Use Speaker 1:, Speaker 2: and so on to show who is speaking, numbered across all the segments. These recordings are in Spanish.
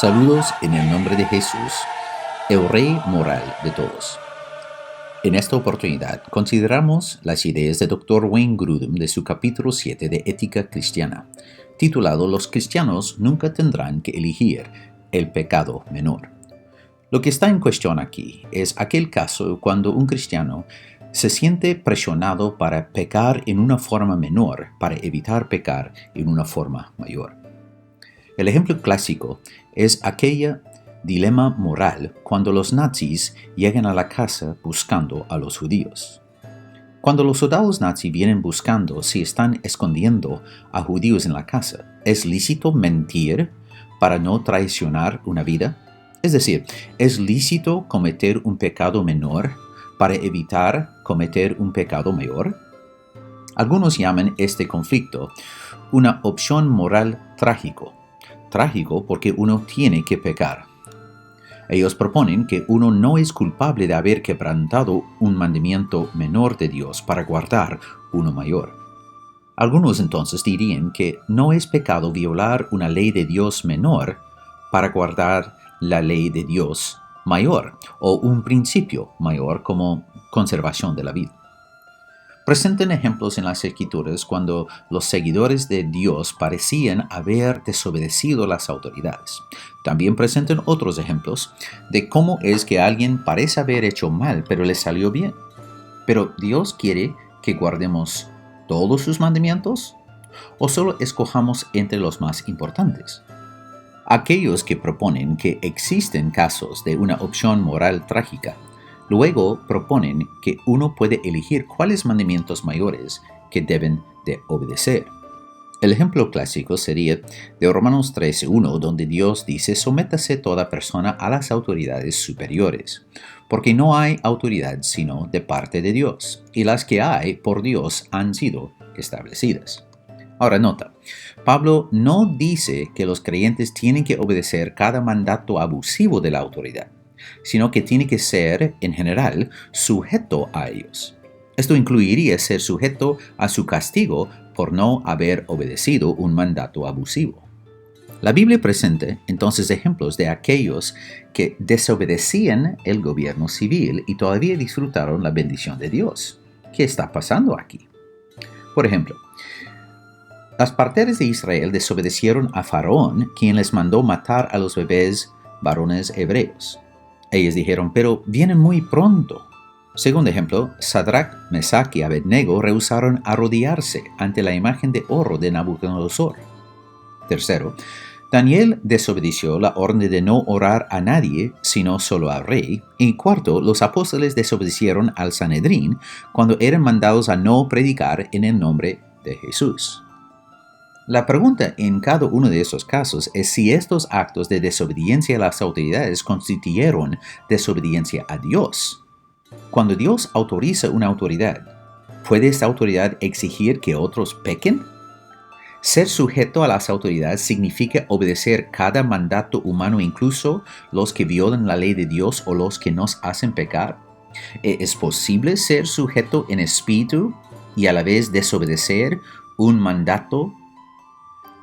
Speaker 1: Saludos en el nombre de Jesús, el Rey moral de todos. En esta oportunidad consideramos las ideas de Dr. Wayne Grudem de su capítulo 7 de Ética Cristiana, titulado Los cristianos nunca tendrán que elegir el pecado menor. Lo que está en cuestión aquí es aquel caso cuando un cristiano se siente presionado para pecar en una forma menor para evitar pecar en una forma mayor. El ejemplo clásico es aquella dilema moral cuando los nazis llegan a la casa buscando a los judíos. Cuando los soldados nazis vienen buscando si están escondiendo a judíos en la casa, ¿es lícito mentir para no traicionar una vida? Es decir, ¿es lícito cometer un pecado menor para evitar cometer un pecado mayor? Algunos llaman este conflicto una opción moral trágico. Trágico porque uno tiene que pecar. Ellos proponen que uno no es culpable de haber quebrantado un mandamiento menor de Dios para guardar uno mayor. Algunos entonces dirían que no es pecado violar una ley de Dios menor para guardar la ley de Dios mayor o un principio mayor como conservación de la vida. Presentan ejemplos en las Escrituras cuando los seguidores de Dios parecían haber desobedecido las autoridades. También presentan otros ejemplos de cómo es que alguien parece haber hecho mal, pero le salió bien. ¿Pero Dios quiere que guardemos todos sus mandamientos? ¿O solo escojamos entre los más importantes? Aquellos que proponen que existen casos de una opción moral trágica, luego proponen que uno puede elegir cuáles mandamientos mayores que deben de obedecer. El ejemplo clásico sería de Romanos 13:1, donde Dios dice: «Sométase toda persona a las autoridades superiores, porque no hay autoridad sino de parte de Dios, y las que hay por Dios han sido establecidas». Ahora nota, Pablo no dice que los creyentes tienen que obedecer cada mandato abusivo de la autoridad, sino que tiene que ser, en general, sujeto a ellos. Esto incluiría ser sujeto a su castigo por no haber obedecido un mandato abusivo. La Biblia presenta entonces ejemplos de aquellos que desobedecían el gobierno civil y todavía disfrutaron la bendición de Dios. ¿Qué está pasando aquí? Por ejemplo, las parteras de Israel desobedecieron a Faraón, quien les mandó matar a los bebés varones hebreos. Ellos dijeron: «Pero vienen muy pronto». Segundo ejemplo, Sadrach, Mesach y Abednego rehusaron arrodillarse ante la imagen de oro de Nabucodonosor. Tercero, Daniel desobedeció la orden de no orar a nadie, sino solo al rey. Y cuarto, los apóstoles desobedecieron al Sanedrín cuando eran mandados a no predicar en el nombre de Jesús. La pregunta en cada uno de esos casos es si estos actos de desobediencia a las autoridades constituyeron desobediencia a Dios. Cuando Dios autoriza una autoridad, ¿puede esta autoridad exigir que otros pequen? Ser sujeto a las autoridades significa obedecer cada mandato humano, incluso los que violan la ley de Dios o los que nos hacen pecar. ¿Es posible ser sujeto en espíritu y a la vez desobedecer un mandato?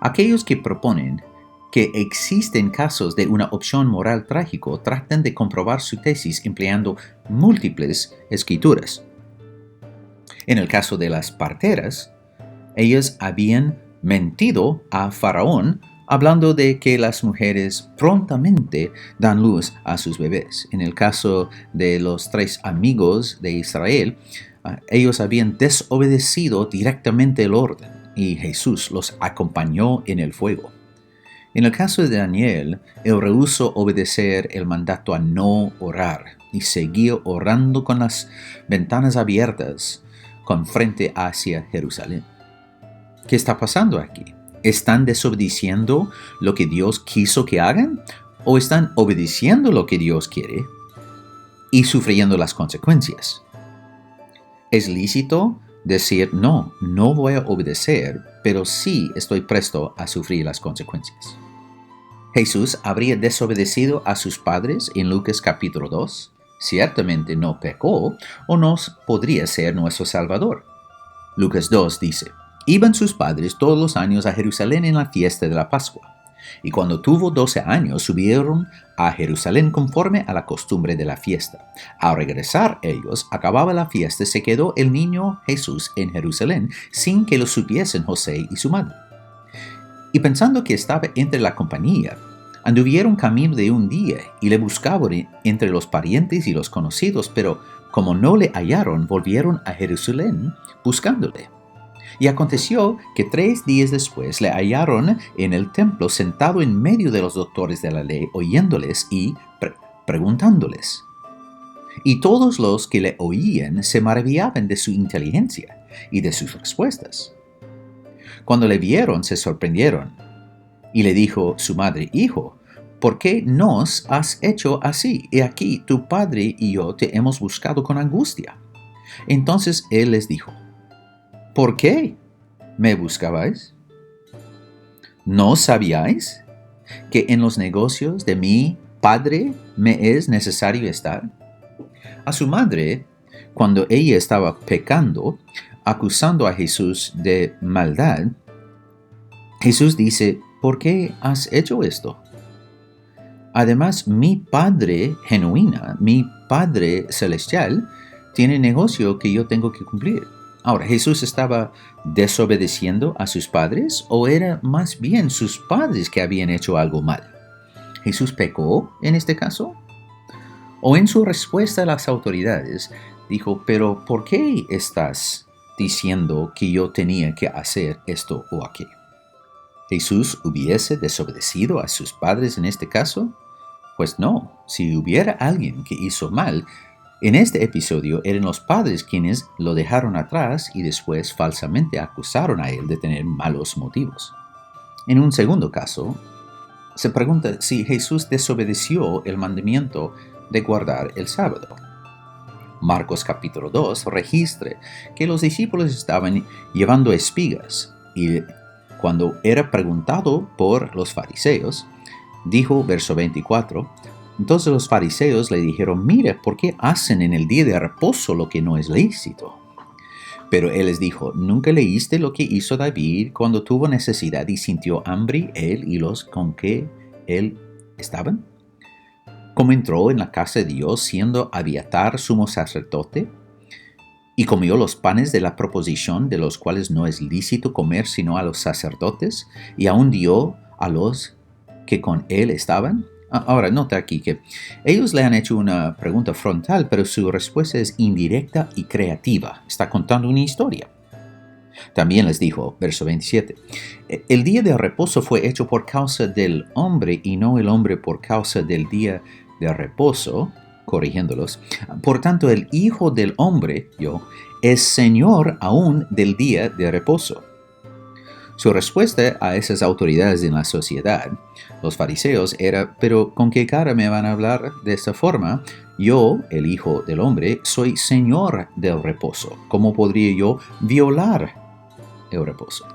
Speaker 1: Aquellos que proponen que existen casos de una opción moral trágico tratan de comprobar su tesis empleando múltiples escrituras. En el caso de las parteras, ellas habían mentido a Faraón hablando de que las mujeres prontamente dan luz a sus bebés. En el caso de los 3 amigos de Israel, ellos habían desobedecido directamente el orden y Jesús los acompañó en el fuego. En el caso de Daniel, él rehusó obedecer el mandato a no orar y siguió orando con las ventanas abiertas con frente hacia Jerusalén. ¿Qué está pasando aquí? ¿Están desobedeciendo lo que Dios quiso que hagan? ¿O están obedeciendo lo que Dios quiere y sufriendo las consecuencias? ¿Es lícito decir no voy a obedecer, pero sí estoy presto a sufrir las consecuencias? ¿Jesús habría desobedecido a sus padres en Lucas capítulo 2? Ciertamente no pecó o no podría ser nuestro Salvador. Lucas 2 dice: «Iban sus padres todos los años a Jerusalén en la fiesta de la Pascua. Y cuando tuvo 12 años, subieron a Jerusalén conforme a la costumbre de la fiesta. Al regresar ellos, acababa la fiesta, se quedó el niño Jesús en Jerusalén, sin que lo supiesen José y su madre. Y pensando que estaba entre la compañía, anduvieron camino de un día y le buscaban entre los parientes y los conocidos, pero como no le hallaron, volvieron a Jerusalén buscándole. Y aconteció que 3 días después le hallaron en el templo sentado en medio de los doctores de la ley, oyéndoles y preguntándoles. Y todos los que le oían se maravillaban de su inteligencia y de sus respuestas. Cuando le vieron, se sorprendieron. Y le dijo su madre: Hijo, ¿por qué nos has hecho así? He aquí, tu padre y yo te hemos buscado con angustia. Entonces él les dijo: ¿Por qué me buscabais? ¿No sabíais que en los negocios de mi padre me es necesario estar? A su madre, cuando ella estaba pecando, acusando a Jesús de maldad, Jesús dice: ¿Por qué has hecho esto? Además, mi Padre genuina, mi Padre celestial, tiene negocio que yo tengo que cumplir. Ahora, ¿Jesús estaba desobedeciendo a sus padres o era más bien sus padres que habían hecho algo mal? ¿Jesús pecó en este caso? O en su respuesta a las autoridades, dijo: ¿Pero por qué estás diciendo que yo tenía que hacer esto o aquello? ¿Jesús hubiese desobedecido a sus padres en este caso? Pues no. Si hubiera alguien que hizo mal, en este episodio eran los padres quienes lo dejaron atrás y después falsamente acusaron a él de tener malos motivos. En un segundo caso, se pregunta si Jesús desobedeció el mandamiento de guardar el sábado. Marcos capítulo 2 registra que los discípulos estaban llevando espigas y cuando era preguntado por los fariseos, dijo, verso 24, entonces los fariseos le dijeron: Mira, ¿por qué hacen en el día de reposo lo que no es lícito? Pero él les dijo: ¿Nunca leíste lo que hizo David cuando tuvo necesidad y sintió hambre, él y los con que él estaban? ¿Cómo entró en la casa de Dios siendo Abiatar sumo sacerdote? Y comió los panes de la proposición, de los cuales no es lícito comer sino a los sacerdotes, y aún dio a los que con él estaban. Ahora, nota aquí que ellos le han hecho una pregunta frontal, pero su respuesta es indirecta y creativa. Está contando una historia. También les dijo, verso 27, el día de reposo fue hecho por causa del hombre y no el hombre por causa del día de reposo, corrigiéndolos. Por tanto, el Hijo del Hombre, es Señor aún del día de reposo. Su respuesta a esas autoridades en la sociedad, los fariseos, era: ¿pero con qué cara me van a hablar de esta forma? Yo, el Hijo del Hombre, soy Señor del reposo. ¿Cómo podría yo violar el reposo?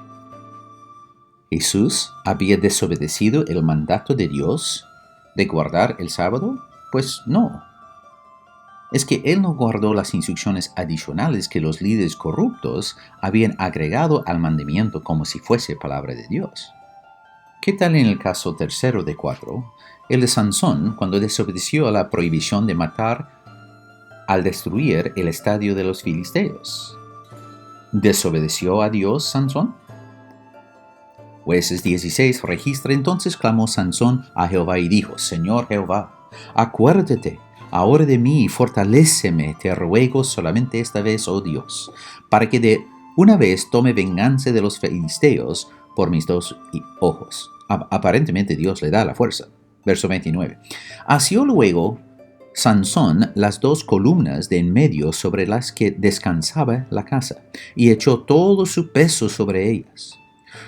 Speaker 1: ¿Jesús había desobedecido el mandato de Dios de guardar el sábado? Pues no. Es que él no guardó las instrucciones adicionales que los líderes corruptos habían agregado al mandamiento como si fuese palabra de Dios. ¿Qué tal en el caso tercero de 4, el de Sansón, cuando desobedeció a la prohibición de matar al destruir el estadio de los filisteos? ¿Desobedeció a Dios Sansón? Jueces 16 registra: entonces clamó Sansón a Jehová y dijo: Señor Jehová, acuérdate ahora de mí y fortaléceme, te ruego solamente esta vez, oh Dios, para que de una vez tome venganza de los filisteos por mis 2 ojos. Aparentemente Dios le da la fuerza. Verso 29. Asió luego Sansón las 2 columnas de en medio sobre las que descansaba la casa, y echó todo su peso sobre ellas,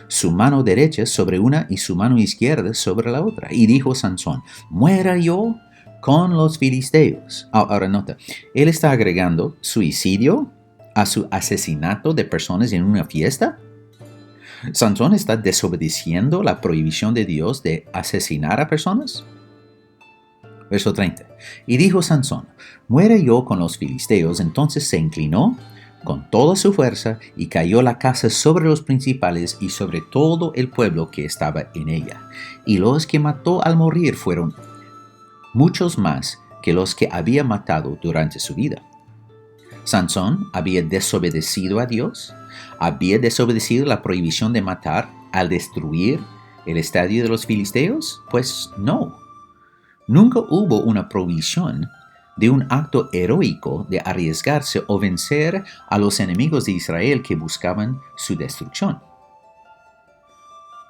Speaker 1: su mano derecha sobre una y su mano izquierda sobre la otra. Y dijo Sansón: muera yo con los filisteos. Ahora nota, él está agregando suicidio a su asesinato de personas en una fiesta. ¿Sansón está desobedeciendo la prohibición de Dios de asesinar a personas? Verso 30. Y dijo Sansón: muera yo con los filisteos. Entonces se inclinó con toda su fuerza y cayó la casa sobre los principales y sobre todo el pueblo que estaba en ella. Y los que mató al morir fueron muchos más que los que había matado durante su vida. Sansón había desobedecido a Dios, había desobedecido la prohibición de matar al destruir el estadio de los filisteos. Pues no, nunca hubo una prohibición de un acto heroico de arriesgarse o vencer a los enemigos de Israel que buscaban su destrucción.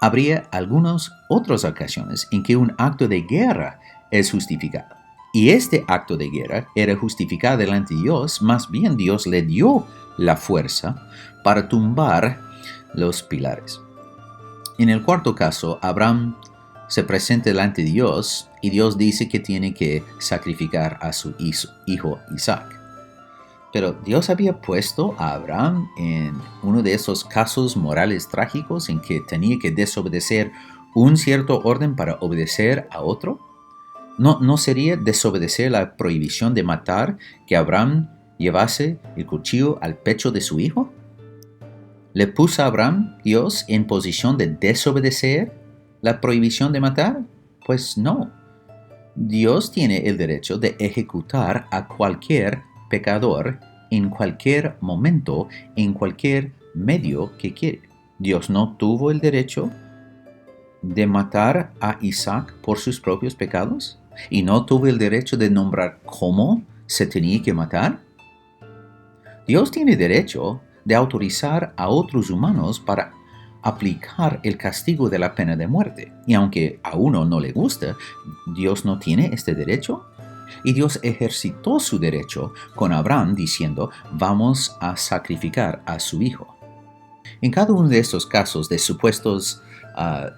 Speaker 1: Habría algunas otras ocasiones en que un acto de guerra es justificado. Y este acto de guerra era justificado delante de Dios, más bien Dios le dio la fuerza para tumbar los pilares. En el cuarto caso, Abraham se presenta delante de Dios y Dios dice que tiene que sacrificar a su hijo Isaac. Pero Dios había puesto a Abraham en uno de esos casos morales trágicos en que tenía que desobedecer un cierto orden para obedecer a otro. ¿No sería desobedecer la prohibición de matar que Abraham llevase el cuchillo al pecho de su hijo? ¿Le puso a Abraham Dios en posición de desobedecer la prohibición de matar? Pues no. Dios tiene el derecho de ejecutar a cualquier pecador en cualquier momento, en cualquier medio que quiere. Dios no tuvo el derecho de matar a Isaac por sus propios pecados y no tuvo el derecho de nombrar cómo se tenía que matar. Dios tiene derecho de autorizar a otros humanos para aplicar el castigo de la pena de muerte. Y aunque a uno no le gusta, Dios no tiene este derecho. Y Dios ejercitó su derecho con Abraham diciendo, vamos a sacrificar a su hijo. En cada uno de estos casos de supuestos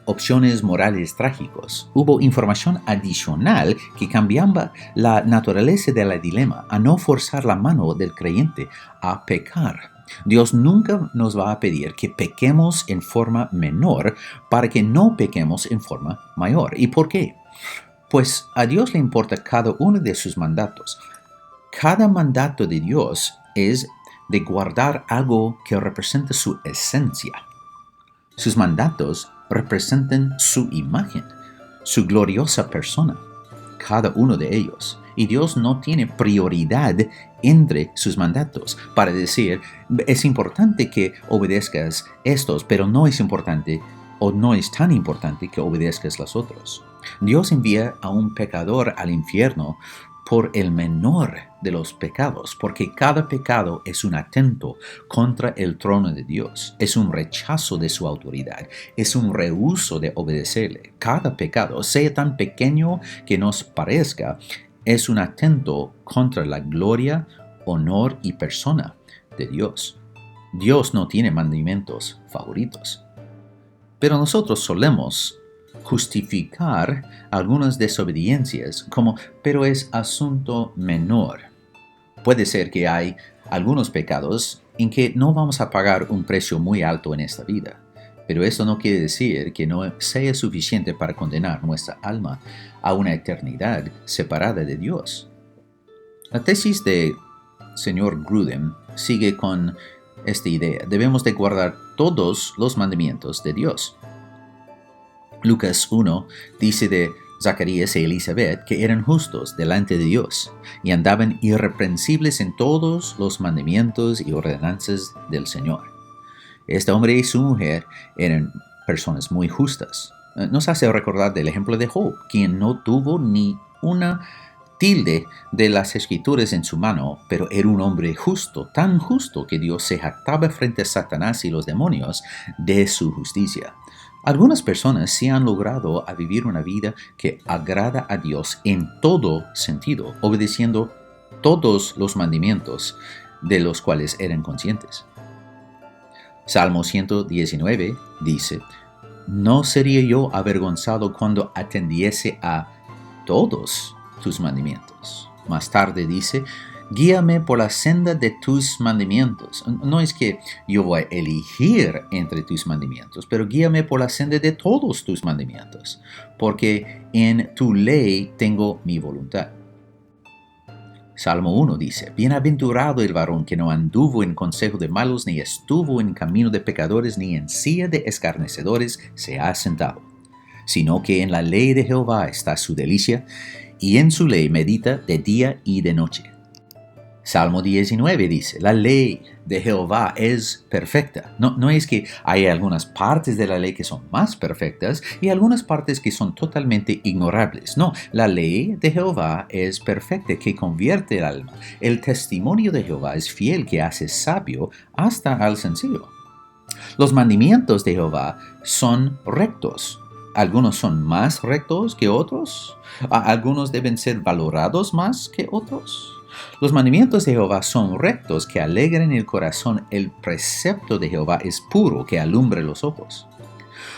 Speaker 1: opciones morales trágicos, hubo información adicional que cambiaba la naturaleza del dilema a no forzar la mano del creyente a pecar. Dios nunca nos va a pedir que pequemos en forma menor para que no pequemos en forma mayor. ¿Y por qué? Pues a Dios le importa cada uno de sus mandatos. Cada mandato de Dios es de guardar algo que representa su esencia. Sus mandatos representan su imagen, su gloriosa persona, cada uno de ellos. Y Dios no tiene prioridad entre sus mandatos para decir, es importante que obedezcas estos, pero no es importante o no es tan importante que obedezcas los otros. Dios envía a un pecador al infierno por el menor de los pecados, porque cada pecado es un atento contra el trono de Dios, es un rechazo de su autoridad, es un rehúso de obedecerle. Cada pecado, sea tan pequeño que nos parezca, es un atento contra la gloria, honor y persona de Dios. Dios no tiene mandamientos favoritos. Pero nosotros solemos justificar algunas desobediencias como, pero es asunto menor. Puede ser que hay algunos pecados en que no vamos a pagar un precio muy alto en esta vida, pero eso no quiere decir que no sea suficiente para condenar nuestra alma a una eternidad separada de Dios. La tesis de señor Grudem sigue con esta idea. Debemos de guardar todos los mandamientos de Dios. Lucas 1 dice de Zacarías y Elizabeth que eran justos delante de Dios y andaban irreprensibles en todos los mandamientos y ordenanzas del Señor. Este hombre y su mujer eran personas muy justas. Nos hace recordar del ejemplo de Job, quien no tuvo ni una tilde de las escrituras en su mano, pero era un hombre justo, tan justo que Dios se jactaba frente a Satanás y los demonios de su justicia. Algunas personas sí han logrado a vivir una vida que agrada a Dios en todo sentido, obedeciendo todos los mandamientos de los cuales eran conscientes. Salmo 119 dice, no sería yo avergonzado cuando atendiese a todos tus mandamientos. Más tarde dice, guíame por la senda de tus mandamientos. No es que yo voy a elegir entre tus mandamientos, pero guíame por la senda de todos tus mandamientos, porque en tu ley tengo mi voluntad. Salmo 1 dice, bienaventurado el varón que no anduvo en consejo de malos, ni estuvo en camino de pecadores, ni en silla de escarnecedores se ha sentado, sino que en la ley de Jehová está su delicia, y en su ley medita de día y de noche. Salmo 19 dice, la ley de Jehová es perfecta. No es que hay algunas partes de la ley que son más perfectas y algunas partes que son totalmente ignorables. No, la ley de Jehová es perfecta, que convierte el alma. El testimonio de Jehová es fiel, que hace sabio hasta al sencillo. Los mandamientos de Jehová son rectos. Algunos son más rectos que otros. Algunos deben ser valorados más que otros. Los mandamientos de Jehová son rectos, que alegran el corazón. El precepto de Jehová es puro, que alumbre los ojos.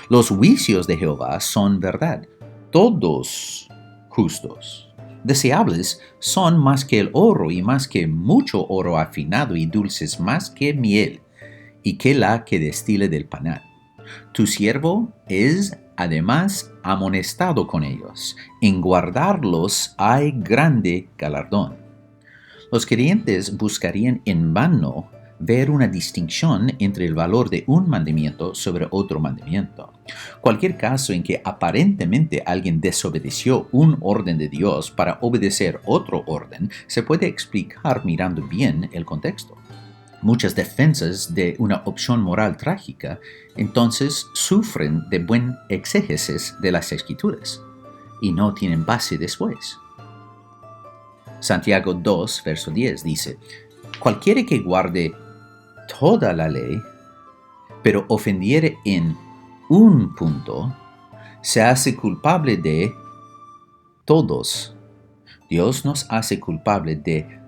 Speaker 1: Los juicios de Jehová son verdad, todos justos. Deseables son más que el oro, y más que mucho oro afinado, y dulces más que miel, y que la que destile del panal. Tu siervo es además amonestado con ellos. En guardarlos hay grande galardón. Los creyentes buscarían en vano ver una distinción entre el valor de un mandamiento sobre otro mandamiento. Cualquier caso en que aparentemente alguien desobedeció un orden de Dios para obedecer otro orden, se puede explicar mirando bien el contexto. Muchas defensas de una opción moral trágica entonces sufren de buen exégesis de las Escrituras y no tienen base después. Santiago 2, verso 10 dice, cualquiera que guarde toda la ley, pero ofendiere en un punto, se hace culpable de todos. Dios nos hace culpable de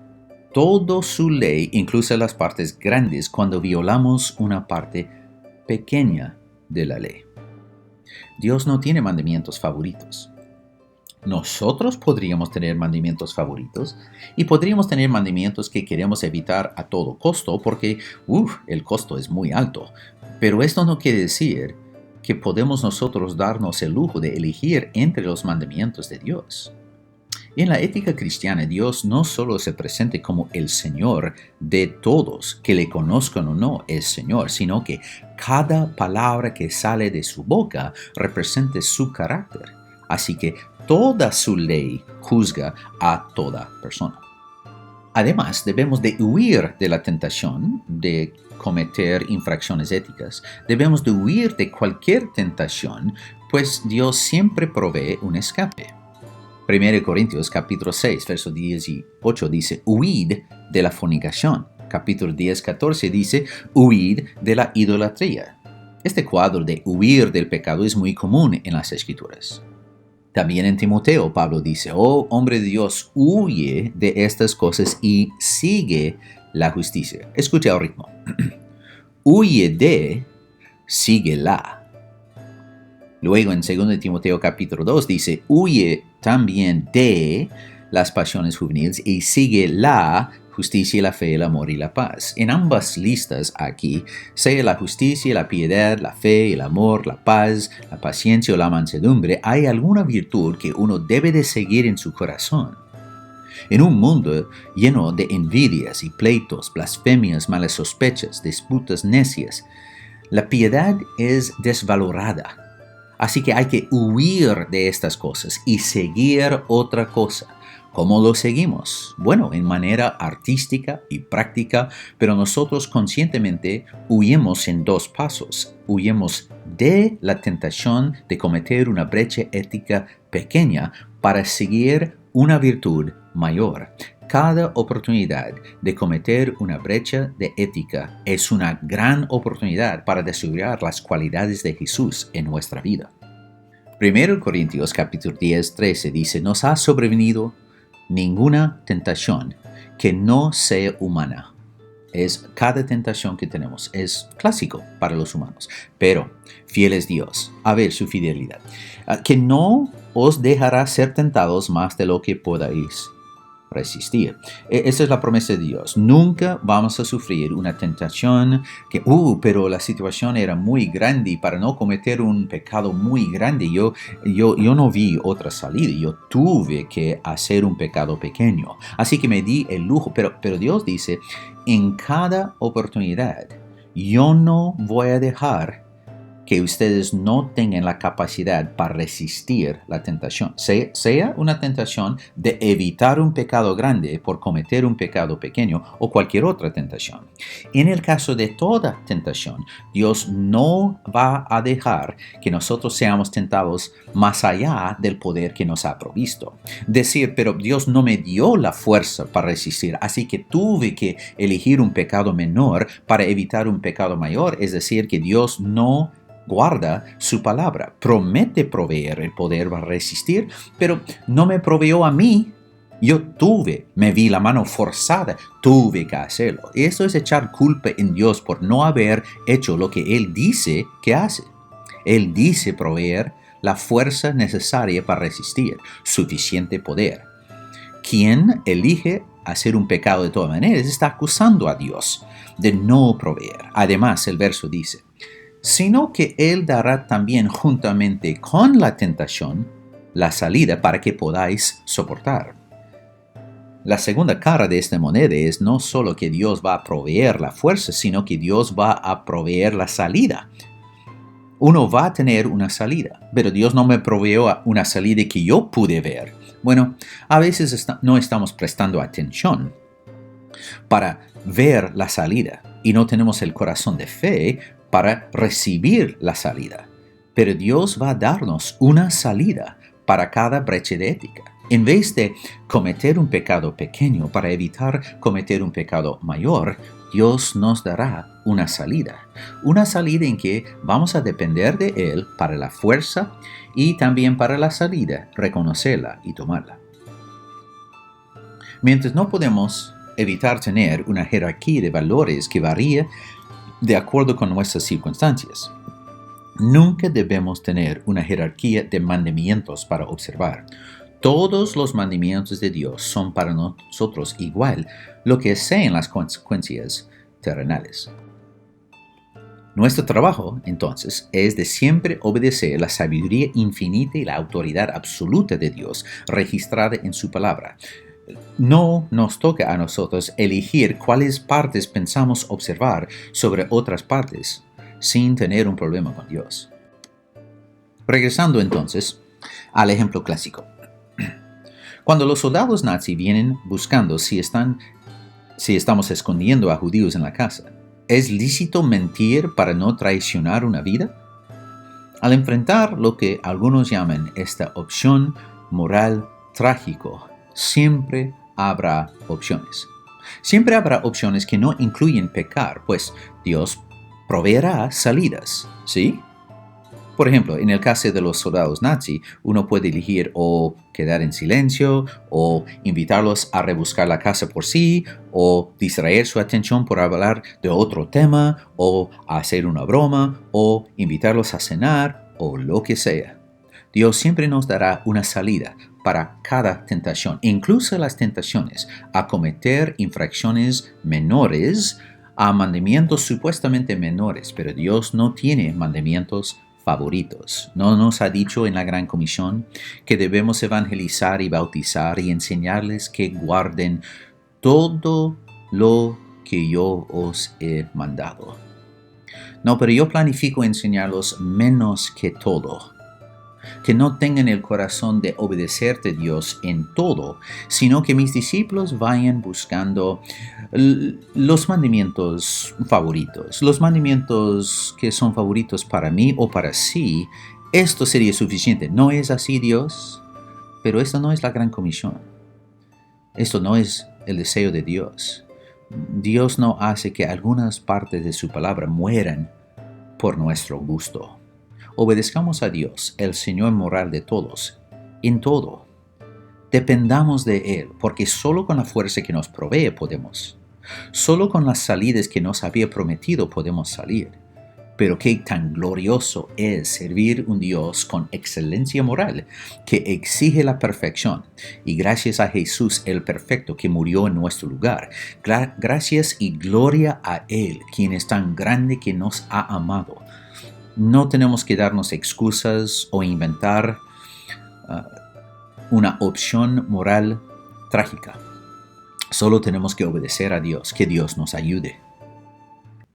Speaker 1: toda su ley, incluso las partes grandes, cuando violamos una parte pequeña de la ley. Dios no tiene mandamientos favoritos. Nosotros podríamos tener mandamientos favoritos y podríamos tener mandamientos que queremos evitar a todo costo porque el costo es muy alto. Pero esto no quiere decir que podemos nosotros darnos el lujo de elegir entre los mandamientos de Dios. En la ética cristiana, Dios no solo se presenta como el Señor de todos, que le conozcan o no es Señor, sino que cada palabra que sale de su boca representa su carácter. Así que toda su ley juzga a toda persona. Además, debemos de huir de la tentación de cometer infracciones éticas. Debemos de huir de cualquier tentación, pues Dios siempre provee un escape. 1 Corintios capítulo 6, verso 18 dice, huid de la fornicación. Capítulo 10, 14 dice, huid de la idolatría. Este cuadro de huir del pecado es muy común en las Escrituras. También en Timoteo, Pablo dice, oh hombre de Dios, huye de estas cosas y sigue la justicia. Escucha el ritmo. Huye de, síguela. Luego en 2 Timoteo capítulo 2 dice, huye también de las pasiones juveniles y sigue la justicia, la fe, el amor y la paz. En ambas listas aquí, sea la justicia, la piedad, la fe, el amor, la paz, la paciencia o la mansedumbre, hay alguna virtud que uno debe de seguir en su corazón. En un mundo lleno de envidias y pleitos, blasfemias, malas sospechas, disputas necias, la piedad es desvalorada. Así que hay que huir de estas cosas y seguir otra cosa. ¿Cómo lo seguimos? Bueno, en manera artística y práctica, pero nosotros conscientemente huyemos en dos pasos. Huyemos de la tentación de cometer una brecha ética pequeña para seguir una virtud mayor. Cada oportunidad de cometer una brecha de ética es una gran oportunidad para desarrollar las cualidades de Jesús en nuestra vida. 1 Corintios capítulo 10, 13 dice, nos ha sobrevenido ninguna tentación que no sea humana. Cada tentación que tenemos es clásico para los humanos, pero fiel es Dios, a ver su fidelidad, que no os dejará ser tentados más de lo que podáis, resistir. Esa es la promesa de Dios. Nunca vamos a sufrir una tentación que, pero la situación era muy grande y para no cometer un pecado muy grande, yo no vi otra salida. Yo tuve que hacer un pecado pequeño. Así que me di el lujo, pero Dios dice, en cada oportunidad, yo no voy a dejar que ustedes no tengan la capacidad para resistir la tentación. Sea una tentación de evitar un pecado grande por cometer un pecado pequeño o cualquier otra tentación. En el caso de toda tentación, Dios no va a dejar que nosotros seamos tentados más allá del poder que nos ha provisto. Decir, pero Dios no me dio la fuerza para resistir, así que tuve que elegir un pecado menor para evitar un pecado mayor. Es decir, que Dios no guarda su palabra, promete proveer el poder para resistir, pero no me proveyó a mí. Yo me vi la mano forzada, tuve que hacerlo. Eso es echar culpa en Dios por no haber hecho lo que Él dice que hace. Él dice proveer la fuerza necesaria para resistir, suficiente poder. Quien elige hacer un pecado de todas maneras está acusando a Dios de no proveer. Además, el verso dice, sino que Él dará también juntamente con la tentación la salida para que podáis soportar. La segunda cara de esta moneda es no solo que Dios va a proveer la fuerza, sino que Dios va a proveer la salida. Uno va a tener una salida, pero Dios no me proveyó una salida que yo pude ver. Bueno, a veces no estamos prestando atención para ver la salida y no tenemos el corazón de fe para recibir la salida. Pero Dios va a darnos una salida para cada brecha de ética. En vez de cometer un pecado pequeño para evitar cometer un pecado mayor, Dios nos dará una salida. Una salida en que vamos a depender de Él para la fuerza y también para la salida, reconocerla y tomarla. Mientras no podemos evitar tener una jerarquía de valores que varía de acuerdo con nuestras circunstancias. Nunca debemos tener una jerarquía de mandamientos para observar. Todos los mandamientos de Dios son para nosotros igual, lo que sean las consecuencias terrenales. Nuestro trabajo, entonces, es de siempre obedecer la sabiduría infinita y la autoridad absoluta de Dios, registrada en su palabra. No nos toca a nosotros elegir cuáles partes pensamos observar sobre otras partes sin tener un problema con Dios. Regresando entonces al ejemplo clásico. Cuando los soldados nazis vienen buscando si estamos escondiendo a judíos en la casa, ¿es lícito mentir para no traicionar una vida? Al enfrentar lo que algunos llaman esta opción moral trágico, siempre habrá opciones. Siempre habrá opciones que no incluyen pecar, pues Dios proveerá salidas, ¿sí? Por ejemplo, en el caso de los soldados nazis, uno puede elegir o quedar en silencio, o invitarlos a rebuscar la casa por sí, o distraer su atención por hablar de otro tema, o hacer una broma, o invitarlos a cenar, o lo que sea. Dios siempre nos dará una salida para cada tentación, incluso las tentaciones a cometer infracciones menores, a mandamientos supuestamente menores, pero Dios no tiene mandamientos favoritos. ¿No nos ha dicho en la Gran Comisión que debemos evangelizar y bautizar y enseñarles que guarden todo lo que yo os he mandado? No, pero yo planifico enseñarlos menos que todo. Que no tengan el corazón de obedecerte, Dios, en todo, sino que mis discípulos vayan buscando los mandamientos favoritos, los mandamientos que son favoritos para mí o para sí. Esto sería suficiente. ¿No es así, Dios? Pero esto no es la Gran Comisión. Esto no es el deseo de Dios. Dios no hace que algunas partes de su palabra mueran por nuestro gusto. Obedezcamos a Dios, el Señor moral de todos, en todo. Dependamos de Él, porque solo con la fuerza que nos provee podemos. Solo con las salidas que nos había prometido podemos salir. Pero qué tan glorioso es servir un Dios con excelencia moral, que exige la perfección, y gracias a Jesús el perfecto que murió en nuestro lugar. Gracias y gloria a Él, quien es tan grande que nos ha amado. No tenemos que darnos excusas o inventar una opción moral trágica. Solo tenemos que obedecer a Dios. Que Dios nos ayude.